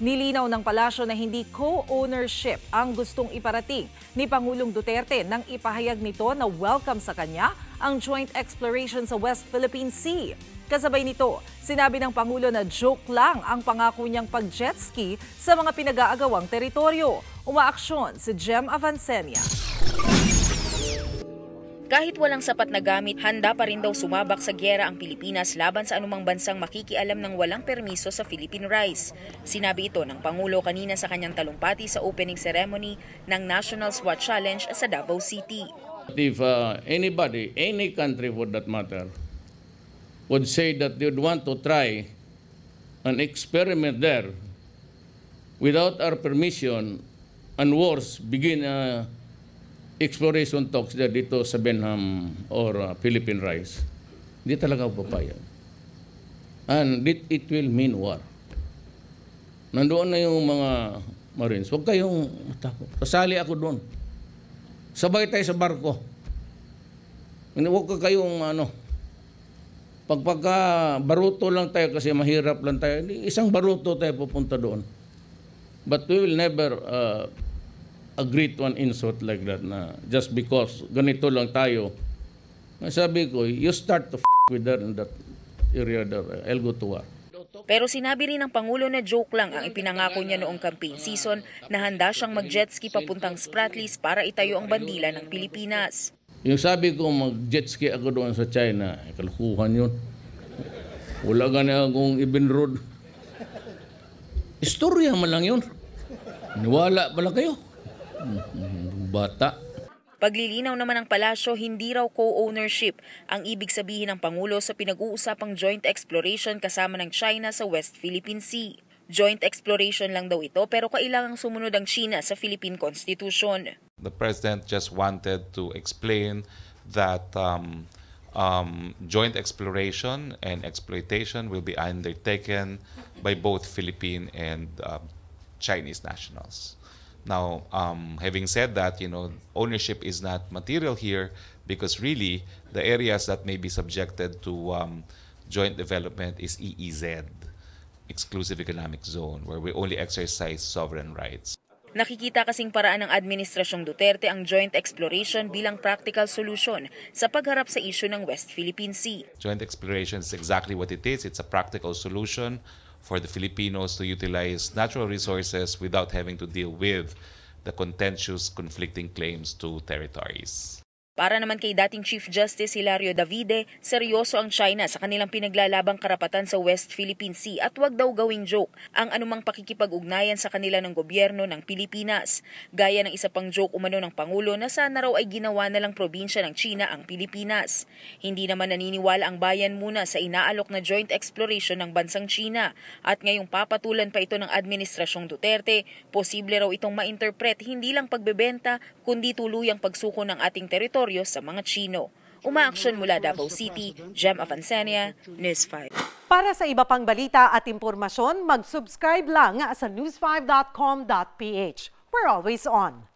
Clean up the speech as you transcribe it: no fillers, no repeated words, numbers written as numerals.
Nilinaw ng palasyo na hindi co-ownership ang gustong iparating ni Pangulong Duterte nang ipahayag nito na welcome sa kanya ang joint exploration sa West Philippine Sea. Kasabay nito, sinabi ng Pangulo na joke lang ang pangako niyang pag-jet ski sa mga pinag-aagawang teritoryo. Umaaksyon si Jem Avancenia. Kahit walang sapat na gamit, handa pa rin daw sumabak sa gyera ang Pilipinas laban sa anumang bansang makikialam ng walang permiso sa Philippine Rice. Sinabi ito ng Pangulo kanina sa kanyang talumpati sa opening ceremony ng National SWAT Challenge sa Davao City. If anybody, any country for that matter, would say that they would want to try an experiment there without our permission and worse, begin exploration talks there dito sa Benham or Philippine Rice, hindi talaga papayag. And it will mean war. Nandoon na yung mga Marines. Huwag kayong matakot. Kasali ako doon. Sabay tayo sa barko. Huwag ka kayong pagka baruto lang tayo kasi mahirap lang tayo, isang baruto tayo pupunta doon. But we will never agree to an insult like that na just because ganito lang tayo. Sabi ko, you start to with that in that area there, I'll go to war. Pero sinabi rin ng Pangulo na joke lang ang ipinangako niya noong campaign season na handa siyang mag-jet ski papuntang Spratlys para itayo ang bandila ng Pilipinas. Yung sabi ko mag-jet ski ako doon sa China, kalukuhan yun. Wala gana akong ibinroad. Istorya man lang yun. Niwala pala kayo. Bata. Paglilinaw naman ng palasyo, hindi raw co-ownership ang ibig sabihin ng Pangulo sa pinag-uusapang joint exploration kasama ng China sa West Philippine Sea. Joint exploration lang daw ito pero kailangang sumunod ang China sa Philippine Constitution. The President just wanted to explain that joint exploration and exploitation will be undertaken by both Philippine and Chinese nationals. Now, having said that, ownership is not material here because really the areas that may be subjected to joint development is EEZ, Exclusive Economic Zone, where we only exercise sovereign rights. Nakikita kasing paraan ng Administrasyong Duterte ang joint exploration bilang practical solution sa pagharap sa isyu ng West Philippine Sea. Joint exploration is exactly what it is. It's a practical solution for the Filipinos to utilize natural resources without having to deal with the contentious conflicting claims to territories. Para naman kay dating Chief Justice Hilario Davide, seryoso ang China sa kanilang pinaglalabang karapatan sa West Philippine Sea at wag daw gawing joke ang anumang pakikipag-ugnayan sa kanila ng gobyerno ng Pilipinas. Gaya ng isa pang joke umano ng Pangulo na sana raw ay ginawa na lang probinsya ng China ang Pilipinas. Hindi naman naniniwala ang bayan muna sa inaalok na joint exploration ng bansang China at ngayong papatulan pa ito ng Administrasyong Duterte, posible raw itong ma-interpret hindi lang pagbebenta kundi tuluyang pagsuko ng ating teritoryo sa mga Chino. Umaaksyon mula Davao City, Jem Avancenia, News 5. Para sa iba pang balita at impormasyon, mag-subscribe lang sa news5.com.ph. We're always on.